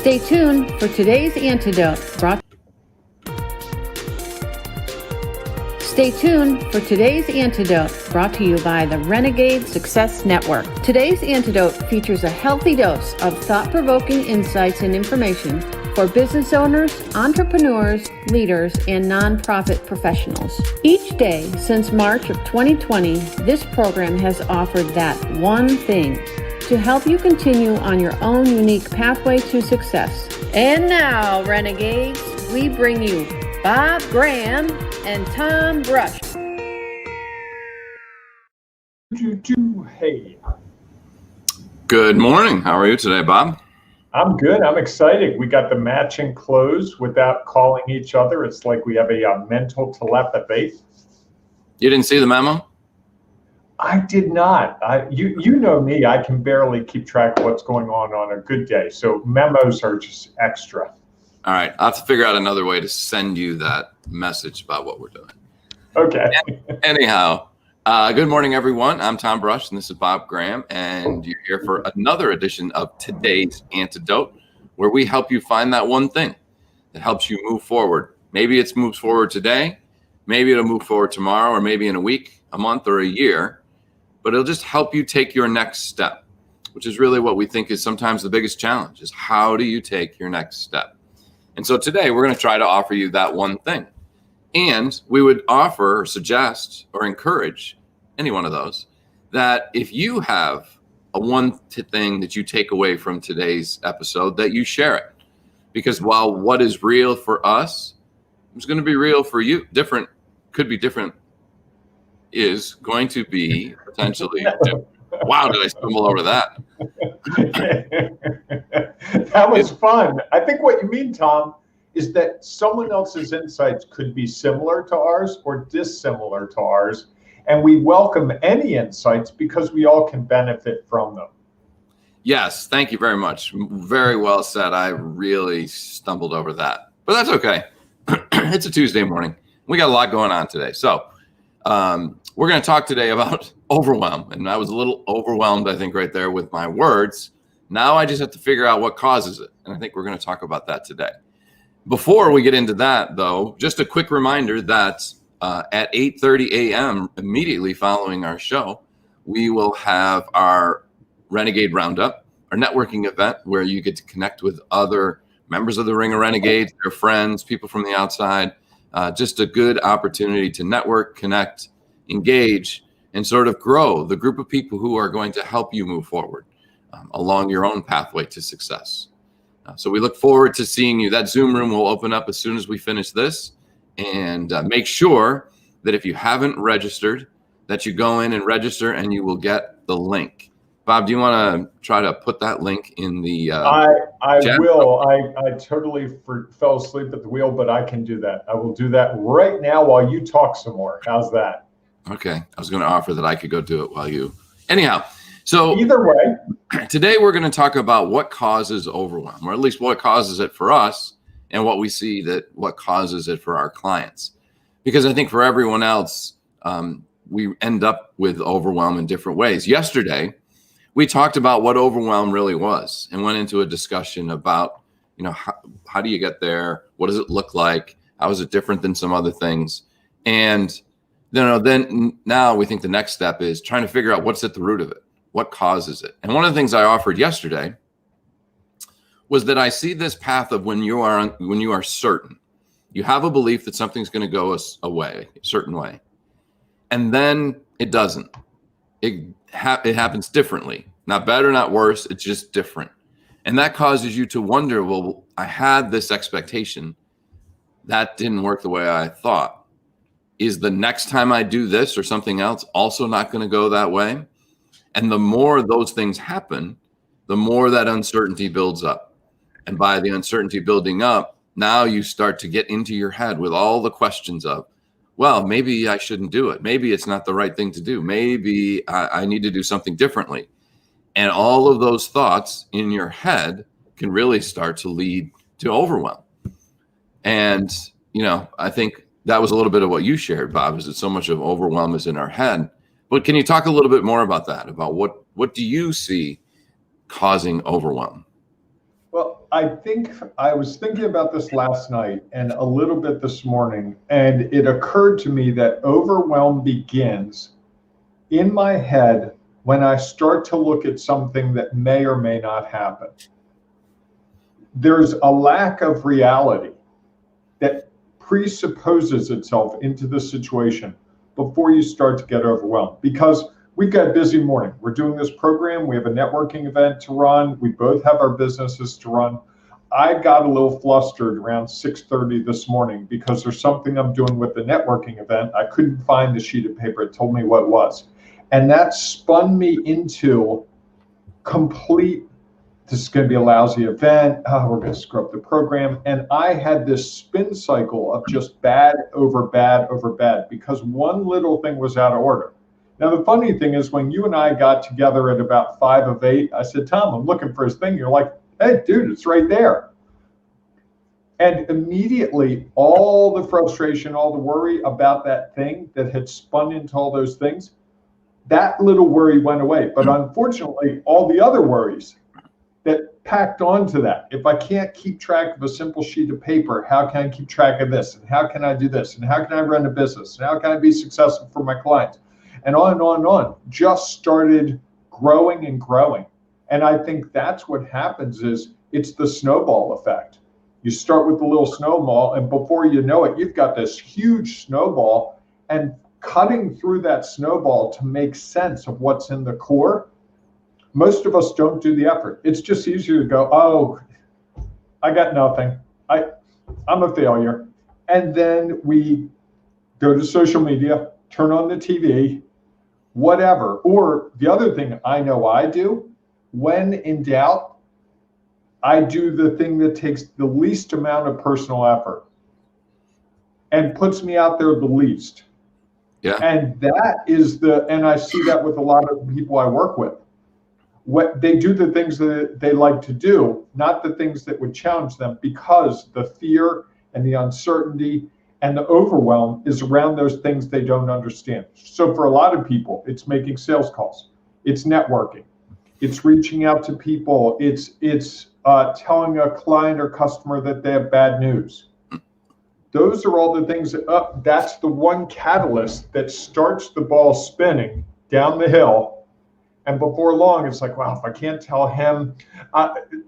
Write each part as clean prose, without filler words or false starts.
Stay tuned for today's Antidote. Stay tuned for today's Antidote, brought to you by the Renegade Success Network. Today's Antidote features a healthy dose of thought-provoking insights and information for business owners, entrepreneurs, leaders, and nonprofit professionals. Each day since March of 2020, this program has offered that one thing to help you continue on your own unique pathway to success. And now, Renegades, we bring you Bob Graham and Tom Brush. Hey. Good morning. How are you today, Bob? I'm good. I'm excited. We got the matching clothes without calling each other. It's like we have a mental telepathy. You didn't see the memo? I did not. You know me. I can barely keep track of what's going on a good day. So memos are just extra. All right. I'll have to figure out another way to send you that message about what we're doing. Okay. Anyhow, good morning, everyone. I'm Tom Brush, and this is Bob Graham, and you're here for another edition of today's Antidote, where we help you find that one thing that helps you move forward. Maybe it moves forward today, maybe it'll move forward tomorrow, or maybe in a week, a month, or a year, but it'll just help you take your next step, which is really what we think is sometimes the biggest challenge, is how do you take your next step? And so today we're going to try to offer you that one thing. And we would offer or suggest or encourage any one of those, that if you have a one thing that you take away from today's episode, that you share it. Because while what is real for us is going to be real for you, different, could be different, is going to be potentially different. Wow, did I stumble over that? That was fun. I think what you mean, Tom, is that someone else's insights could be similar to ours or dissimilar to ours. And we welcome any insights because we all can benefit from them. Yes, thank you very much. Very well said. I really stumbled over that, but that's okay. It's a Tuesday morning. We got a lot going on today. So we're going to talk today about overwhelm. And I was a little overwhelmed, I think, right there with my words. Now I just have to figure out what causes it. And I think we're going to talk about that today. Before we get into that, though, just a quick reminder that at 8:30 a.m., immediately following our show, we will have our Renegade Roundup, our networking event where you get to connect with other members of the Ring of Renegades, their friends, people from the outside. Just a good opportunity to network, connect, engage, and sort of grow the group of people who are going to help you move forward along your own pathway to success. So we look forward to seeing you. That Zoom room will open up as soon as we finish this. And make sure that if you haven't registered, that you go in and register and you will get the link. Bob, do you want to try to put that link in the I chat? will. I totally fell asleep at the wheel, but I can do that. I will do that right now while you talk some more. How's that? Okay. I was going to offer that I could go do it while you. Anyhow, so either way, today we're going to talk about what causes overwhelm, or at least what causes it for us, and what we see that what causes it for our clients. Because I think for everyone else, we end up with overwhelm in different ways. Yesterday, we talked about what overwhelm really was and went into a discussion about, how do you get there? What does it look like? How is it different than some other things? And then now we think the next step is trying to figure out what's at the root of it. What causes it? And one of the things I offered yesterday was that I see this path of when you are certain, you have a belief that something's going to go away a certain way, and then it doesn't. It happens differently, not better, not worse. It's just different, and that causes you to wonder. Well, I had this expectation that didn't work the way I thought. Is the next time I do this or something else also not going to go that way? And the more those things happen, the more that uncertainty builds up. And by the uncertainty building up, now you start to get into your head with all the questions of, well, maybe I shouldn't do it. Maybe it's not the right thing to do. Maybe I need to do something differently. And all of those thoughts in your head can really start to lead to overwhelm. And, I think that was a little bit of what you shared, Bob, is that so much of overwhelm is in our head. But can you talk a little bit more about that, about what do you see causing overwhelm? Well, I think I was thinking about this last night and a little bit this morning, and it occurred to me that overwhelm begins in my head when I start to look at something that may or may not happen. There's a lack of reality that presupposes itself into the situation before you start to get overwhelmed, because we've got a busy morning. We're doing this program. We have a networking event to run. We both have our businesses to run. I got a little flustered around 6:30 this morning because there's something I'm doing with the networking event. I couldn't find the sheet of paper. It told me what it was. And that spun me into complete, this is going to be a lousy event. Oh, we're going to screw up the program. And I had this spin cycle of just bad over bad over bad because one little thing was out of order. Now, the funny thing is when you and I got together at about 5 of 8, I said, Tom, I'm looking for his thing. You're like, hey, dude, it's right there. And immediately all the frustration, all the worry about that thing that had spun into all those things, that little worry went away. But unfortunately, all the other worries that packed onto that. If I can't keep track of a simple sheet of paper, how can I keep track of this? And how can I do this? And how can I run a business? And how can I be successful for my clients? And on and on and on, just started growing and growing. And I think that's what happens is it's the snowball effect. You start with a little snowball, and before you know it, you've got this huge snowball, and cutting through that snowball to make sense of what's in the core, most of us don't do the effort. It's just easier to go, oh, I got nothing. I'm a failure. And then we go to social media, turn on the TV, whatever. Or the other thing I know I do, when in doubt, I do the thing that takes the least amount of personal effort and puts me out there the least. Yeah. And that is and I see that with a lot of people I work with. What they do, the things that they like to do, not the things that would challenge them, because the fear and the uncertainty and the overwhelm is around those things they don't understand. So for a lot of people, it's making sales calls, it's networking, it's reaching out to people, it's telling a client or customer that they have bad news. Those are all the things that that's the one catalyst that starts the ball spinning down the hill. And before long, it's like, wow, if I can't tell him,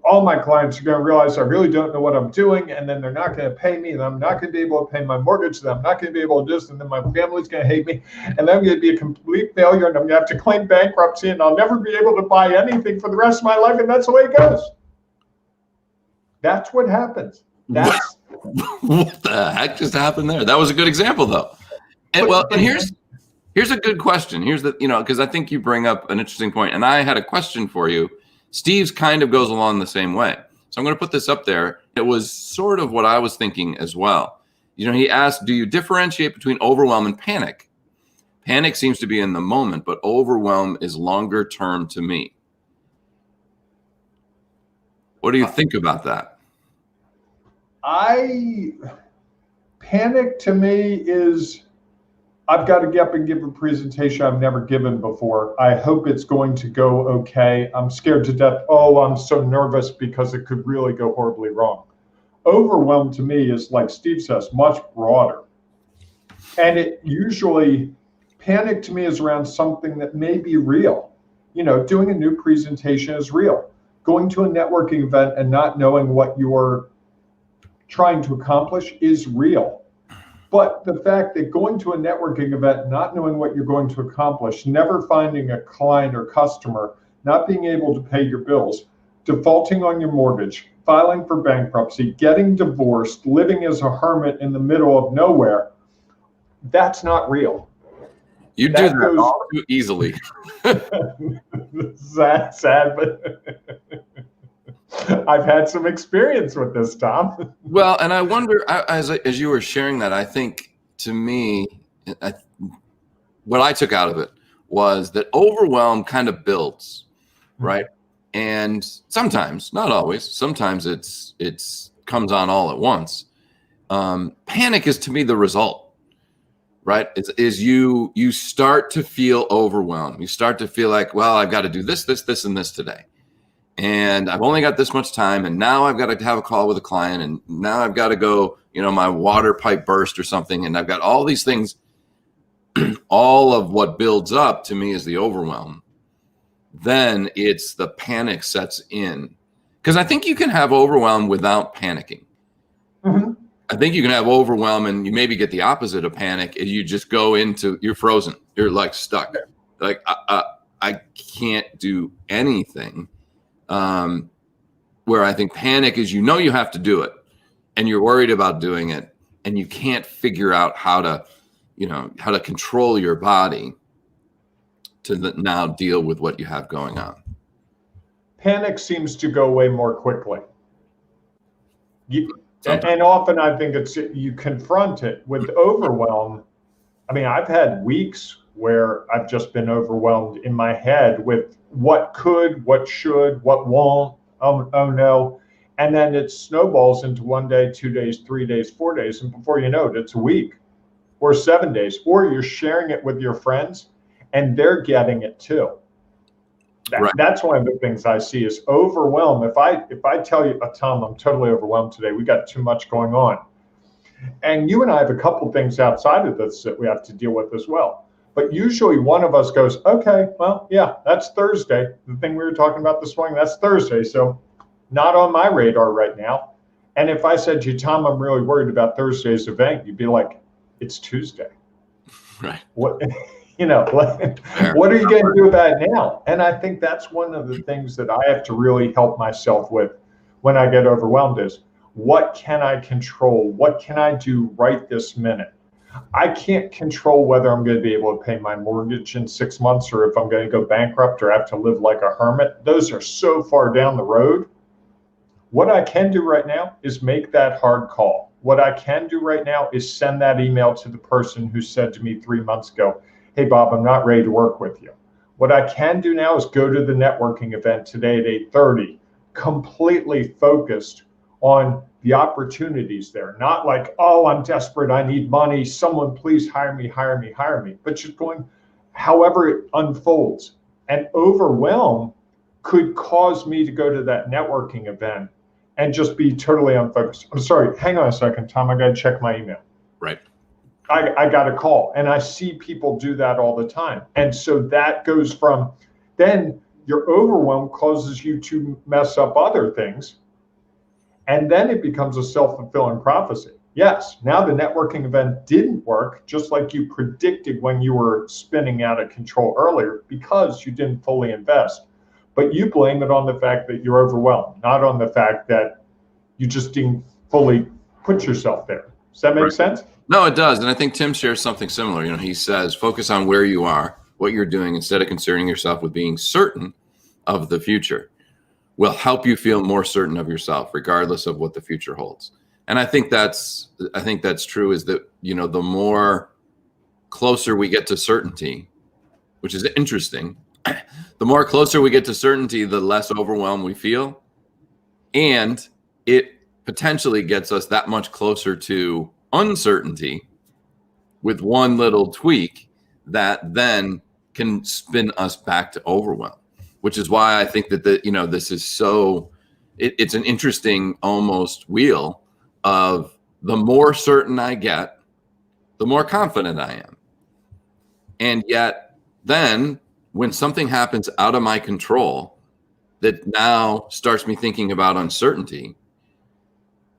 all my clients are going to realize I really don't know what I'm doing. And then they're not going to pay me. And I'm not going to be able to pay my mortgage. And I'm not going to be able to do this. And then my family's going to hate me. And then I'm going to be a complete failure. And I'm going to have to claim bankruptcy. And I'll never be able to buy anything for the rest of my life. And that's the way it goes. That's what happens. That's what the heck just happened there? That was a good example, though. And here's a good question. Here's because I think you bring up an interesting point, and I had a question for you. Steve's kind of goes along the same way. So I'm going to put this up there. It was sort of what I was thinking as well. He asked, do you differentiate between overwhelm and panic? Panic seems to be in the moment, but overwhelm is longer term to me. What do you think about that? Panic to me is, I've got to get up and give a presentation I've never given before. I hope it's going to go okay. I'm scared to death. Oh, I'm so nervous because it could really go horribly wrong. Overwhelm to me is, like Steve says, much broader. And it usually, panic to me is around something that may be real. Doing a new presentation is real. Going to a networking event and not knowing what you're trying to accomplish is real. But the fact that going to a networking event, not knowing what you're going to accomplish, never finding a client or customer, not being able to pay your bills, defaulting on your mortgage, filing for bankruptcy, getting divorced, living as a hermit in the middle of nowhere, that's not real. You do that all too easily. Sad, but I've had some experience with this, Tom. Well, and I wonder, as you were sharing that, I think to me, what I took out of it was that overwhelm kind of builds, right? And sometimes, not always, sometimes it's comes on all at once. Panic is to me the result, right? Is you start to feel overwhelmed. You start to feel like, well, I've got to do this, and this today. and I've only got this much time, and now I've got to have a call with a client, and now I've got to go, my water pipe burst or something, and I've got all these things. All of what builds up to me is the overwhelm. Then it's the panic sets in, because I think you can have overwhelm without panicking. Mm-hmm. I think you can have overwhelm and you maybe get the opposite of panic, and you just go into, you're frozen, you're like stuck, like I can't do anything. Where I think panic is, you have to do it, and you're worried about doing it, and you can't figure out how to control your body to now deal with what you have going on. Panic seems to go away more quickly. And often I think you confront it with overwhelm. I mean, I've had weeks where I've just been overwhelmed in my head with what could, what should, what won't, oh no. And then it snowballs into 1 day, 2 days, 3 days, 4 days. And before you know it, it's a week or 7 days, or you're sharing it with your friends and they're getting it too. Right. That's one of the things I see is overwhelm. If I tell you, Tom, I'm totally overwhelmed today, we got too much going on. And you and I have a couple things outside of this that we have to deal with as well. But usually one of us goes, okay, well, yeah, that's Thursday. The thing we were talking about this morning, that's Thursday. So not on my radar right now. And if I said to you, Tom, I'm really worried about Thursday's event, you'd be like, it's Tuesday. Right. What, what are you going to do about it now? And I think that's one of the things that I have to really help myself with when I get overwhelmed is, what can I control? What can I do right this minute? I can't control whether I'm going to be able to pay my mortgage in 6 months, or if I'm going to go bankrupt or have to live like a hermit. Those are so far down the road. What I can do right now is make that hard call. What I can do right now is send that email to the person who said to me 3 months ago, hey, Bob, I'm not ready to work with you. What I can do now is go to the networking event today at 8:30, completely focused on the opportunities there. Not like, oh, I'm desperate, I need money, someone please hire me, hire me, hire me. But just going, however it unfolds. And overwhelm could cause me to go to that networking event and just be totally unfocused. I'm sorry, hang on a second, Tom, I got to check my email. Right. I got a call, and I see people do that all the time. And so that goes from, then your overwhelm causes you to mess up other things. And then it becomes a self-fulfilling prophecy. Yes, now the networking event didn't work, just like you predicted when you were spinning out of control earlier, because you didn't fully invest. But you blame it on the fact that you're overwhelmed, not on the fact that you just didn't fully put yourself there. Does that make sense? No, it does. And I think Tim shares something similar. He says, focus on where you are, what you're doing, instead of concerning yourself with being certain of the future, will help you feel more certain of yourself, regardless of what the future holds. And I think that's true, is that, the more closer we get to certainty, which is interesting, the more closer we get to certainty, the less overwhelmed we feel. And it potentially gets us that much closer to uncertainty with one little tweak that then can spin us back to overwhelm, which is why I think that this is so, it's an interesting almost wheel of, the more certain I get, the more confident I am. And yet then when something happens out of my control that now starts me thinking about uncertainty,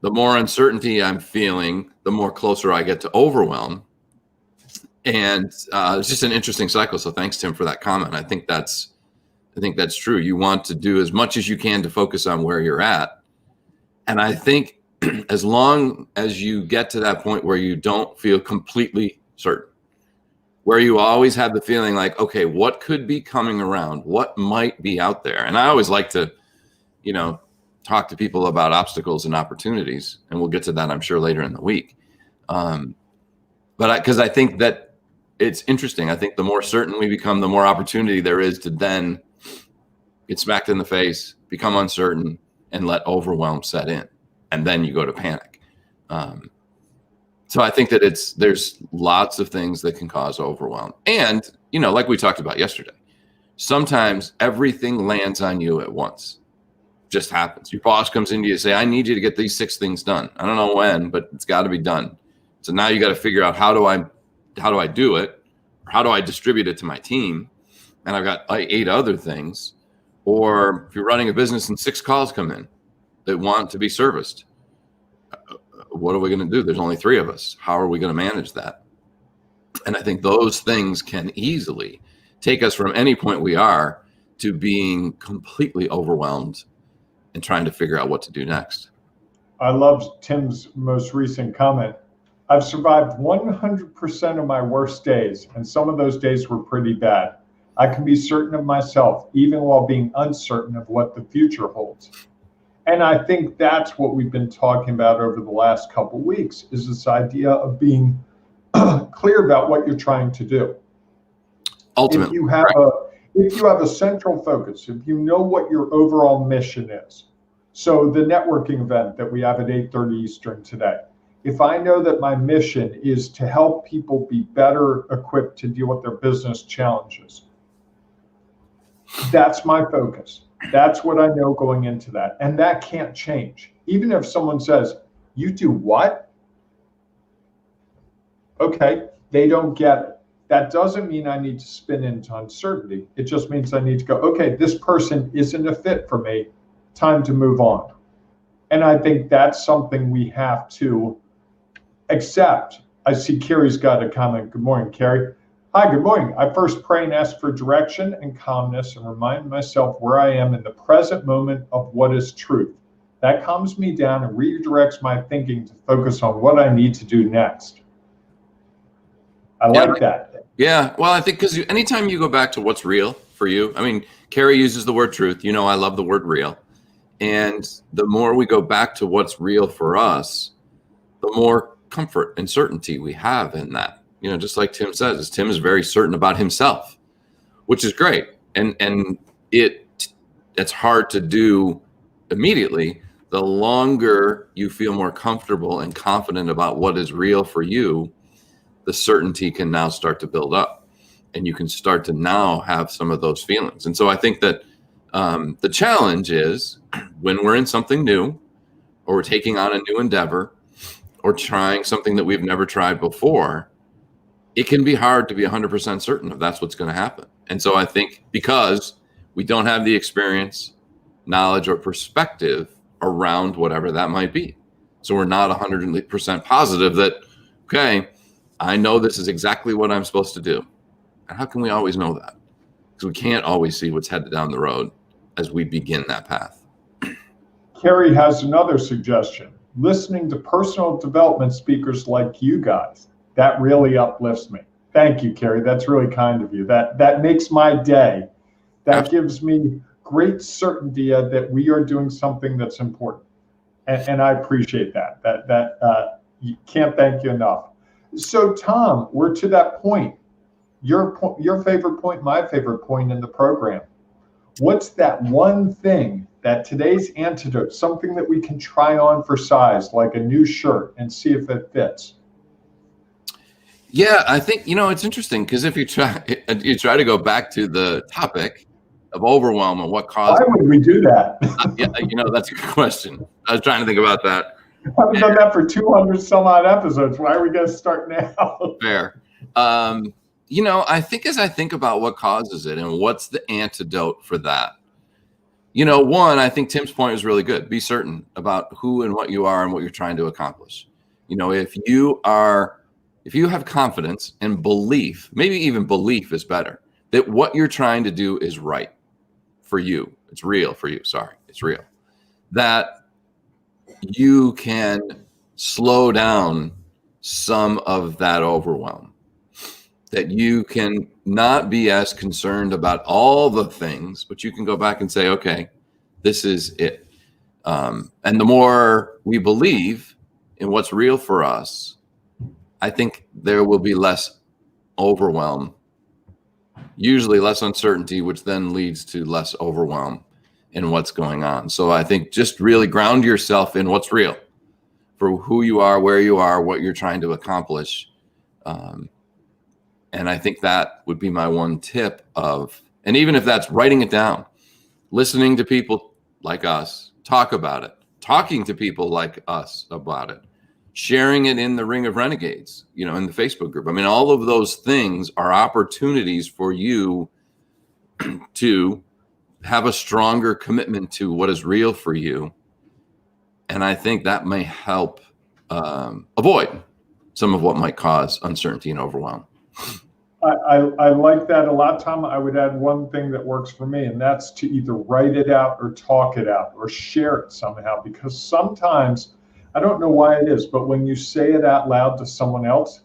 the more uncertainty I'm feeling, the more closer I get to overwhelm. And it's just an interesting cycle. So thanks, Tim, for that comment. I think that's true. You want to do as much as you can to focus on where you're at. And I think as long as you get to that point where you don't feel completely certain, where you always have the feeling like, okay, what could be coming around? What might be out there? And I always like to, talk to people about obstacles and opportunities. And we'll get to that, I'm sure, later in the week. Because I think that it's interesting. I think the more certain we become, the more opportunity there is to then get smacked in the face, become uncertain, and let overwhelm set in. And then you go to panic. So I think that there's lots of things that can cause overwhelm. And, like we talked about yesterday, sometimes everything lands on you at once. just happens. Your boss comes into you and say, I need you to get these 6 things done. I don't know when, but it's got to be done. So now you got to figure out how do I do it? Or how do I distribute it to my team? And I've got like 8 other things. Or if you're running a business and 6 calls come in that want to be serviced, what are we going to do? There's only 3 of us. How are we going to manage that? And I think those things can easily take us from any point we are to being completely overwhelmed and trying to figure out what to do next. I loved Tim's most recent comment. I've survived 100% of my worst days, and some of those days were pretty bad. I can be certain of myself, even while being uncertain of what the future holds. And I think that's what we've been talking about over the last couple of weeks, is this idea of being clear about what you're trying to do. Ultimately, if you have a central focus, if you know what your overall mission is. So the networking event that we have at 8:30 Eastern today, if I know that my mission is to help people be better equipped to deal with their business challenges, that's my focus. That's what I know going into that. And that can't change. Even if someone says, you do what? Okay, they don't get it. That doesn't mean I need to spin into uncertainty. It just means I need to go, okay, this person isn't a fit for me. Time to move on. And I think that's something we have to accept. I see Carrie's got a comment. Good morning, Carrie. Hi, good morning. I first pray and ask for direction and calmness and remind myself where I am in the present moment of what is truth. That calms me down and redirects my thinking to focus on what I need to do next. I like that. Yeah, well, I think because anytime you go back to what's real for you, I mean, Carrie uses the word truth. You know, I love the word real. And the more we go back to what's real for us, the more comfort and certainty we have in that. You know, just like Tim says, Tim is very certain about himself, which is great. And it's hard to do immediately. The longer you feel more comfortable and confident about what is real for you, the certainty can now start to build up, and you can start to now have some of those feelings. And so I think that the challenge is when we're in something new, or we're taking on a new endeavor, or trying something that we've never tried before, it can be hard to be 100% certain of that's what's going to happen. And so I think because we don't have the experience, knowledge, or perspective around whatever that might be, so we're not 100% positive that, okay, I know this is exactly what I'm supposed to do. And how can we always know that? Because we can't always see what's headed down the road as we begin that path. Carrie has another suggestion. Listening to personal development speakers like you guys, that really uplifts me. Thank you, Carrie. That's really kind of you. That makes my day. That gives me great certainty that we are doing something that's important. And I appreciate that. You can't thank you enough. So Tom, we're to that point. Your favorite point, my favorite point in the program. What's that one thing that today's antidote, something that we can try on for size, like a new shirt, and see if it fits? Yeah, I think, it's interesting because if you try to go back to the topic of overwhelm and what caused. Why would we do that? Yeah, that's a good question. I was trying to think about that. I've done that for 200 some odd episodes. Why are we going to start now? Fair. I think as I think about what causes it and what's the antidote for that, one, I think Tim's point is really good. Be certain about who and what you are and what you're trying to accomplish. If you have confidence and belief, maybe even belief is better, that what you're trying to do is right for you. It's real for you. Sorry, it's real. That you can slow down some of that overwhelm. That you can not be as concerned about all the things, but you can go back and say, okay, this is it. And the more we believe in what's real for us, I think there will be less overwhelm, usually less uncertainty, which then leads to less overwhelm in what's going on. So I think just really ground yourself in what's real for who you are, where you are, what you're trying to accomplish. And I think that would be my one tip and even if that's writing it down, listening to people like us talk about it, talking to people like us about it, sharing it in the Ring of Renegades, in the Facebook group. I mean, all of those things are opportunities for you to have a stronger commitment to what is real for you. And I think that may help avoid some of what might cause uncertainty and overwhelm. I like that a lot, Tom. I would add one thing that works for me, and that's to either write it out or talk it out or share it somehow. Because sometimes, I don't know why it is, but when you say it out loud to someone else,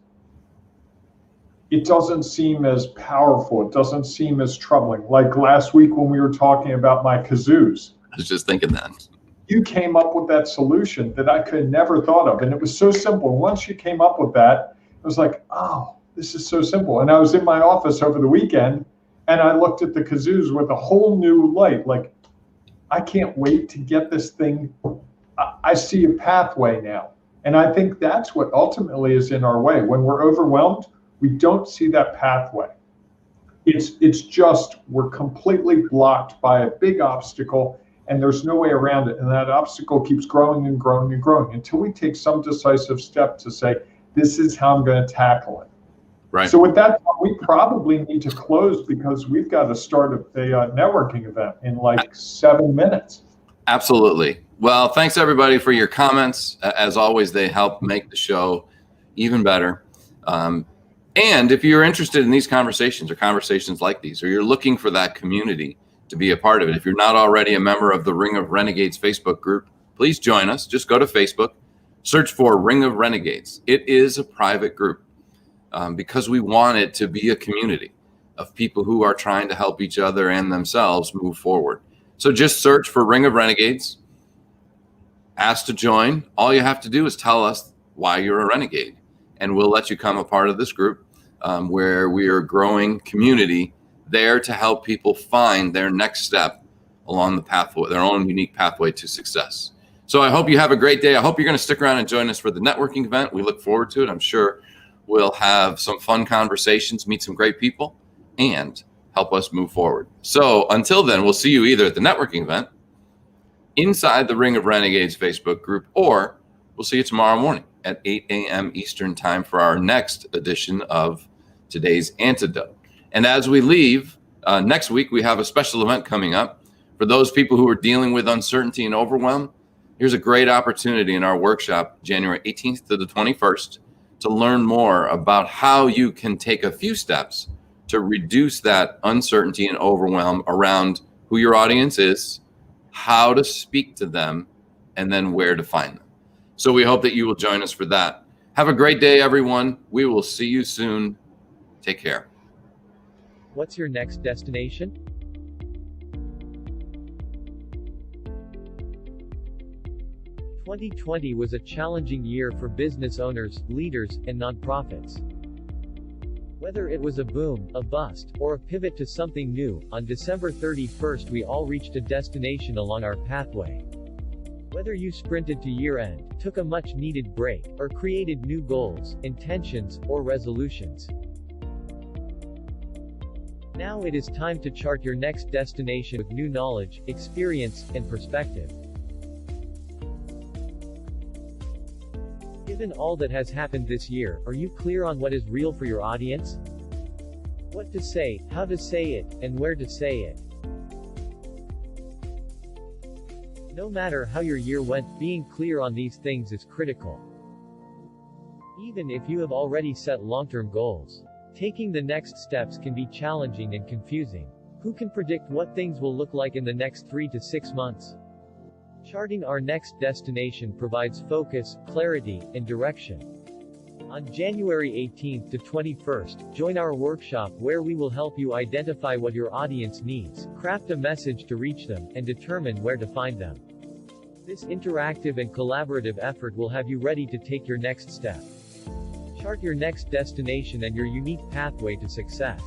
it doesn't seem as powerful. It doesn't seem as troubling. Like last week when we were talking about my kazoos. I was just thinking that. You came up with that solution that I could have never thought of. And it was so simple. Once you came up with that, it was like, oh, this is so simple. And I was in my office over the weekend and I looked at the kazoos with a whole new light. Like, I can't wait to get this thing. I see a pathway now. And I think that's what ultimately is in our way. When we're overwhelmed, we don't see that pathway. It's just, we're completely blocked by a big obstacle and there's no way around it. And that obstacle keeps growing and growing and growing until we take some decisive step to say, this is how I'm going to tackle it. Right. So with that, we probably need to close because we've got to start a networking event in like 7 minutes. Absolutely. Well, thanks everybody for your comments. As always, they help make the show even better. And if you're interested in these conversations or conversations like these, or you're looking for that community to be a part of it, if you're not already a member of the Ring of Renegades Facebook group, please join us. Just go to Facebook, search for Ring of Renegades. It is a private group because we want it to be a community of people who are trying to help each other and themselves move forward. So just search for Ring of Renegades, ask to join. All you have to do is tell us why you're a renegade, and we'll let you come a part of this group where we are growing community there to help people find their next step along the pathway, their own unique pathway to success. So I hope you have a great day. I hope you're going to stick around and join us for the networking event. We look forward to it. I'm sure we'll have some fun conversations, meet some great people, and help us move forward. So until then, we'll see you either at the networking event, inside the Ring of Renegades Facebook group, or we'll see you tomorrow morning at 8 a.m. Eastern time for our next edition of today's Antidote. And as we leave, next week, we have a special event coming up. For those people who are dealing with uncertainty and overwhelm, here's a great opportunity in our workshop, January 18th to the 21st, to learn more about how you can take a few steps to reduce that uncertainty and overwhelm around who your audience is, how to speak to them, and then where to find them. So we hope that you will join us for that. Have a great day, everyone. We will see you soon. Take care. What's your next destination? "2020 was a challenging year for business owners, leaders, and nonprofits. Whether it was a boom, a bust, or a pivot to something new, on December 31st we all reached a destination along our pathway. Whether you sprinted to year-end, took a much-needed break, or created new goals, intentions, or resolutions. Now it is time to chart your next destination with new knowledge, experience, and perspective. Given all that has happened this year, are you clear on what is real for your audience? What to say, how to say it, and where to say it? No matter how your year went, being clear on these things is critical. Even if you have already set long-term goals, taking the next steps can be challenging and confusing. Who can predict what things will look like in the next 3 to 6 months? Charting our next destination provides focus, clarity, and direction. On January 18th to 21st, join our workshop where we will help you identify what your audience needs, craft a message to reach them, and determine where to find them. This interactive and collaborative effort will have you ready to take your next step. Chart your next destination and your unique pathway to success.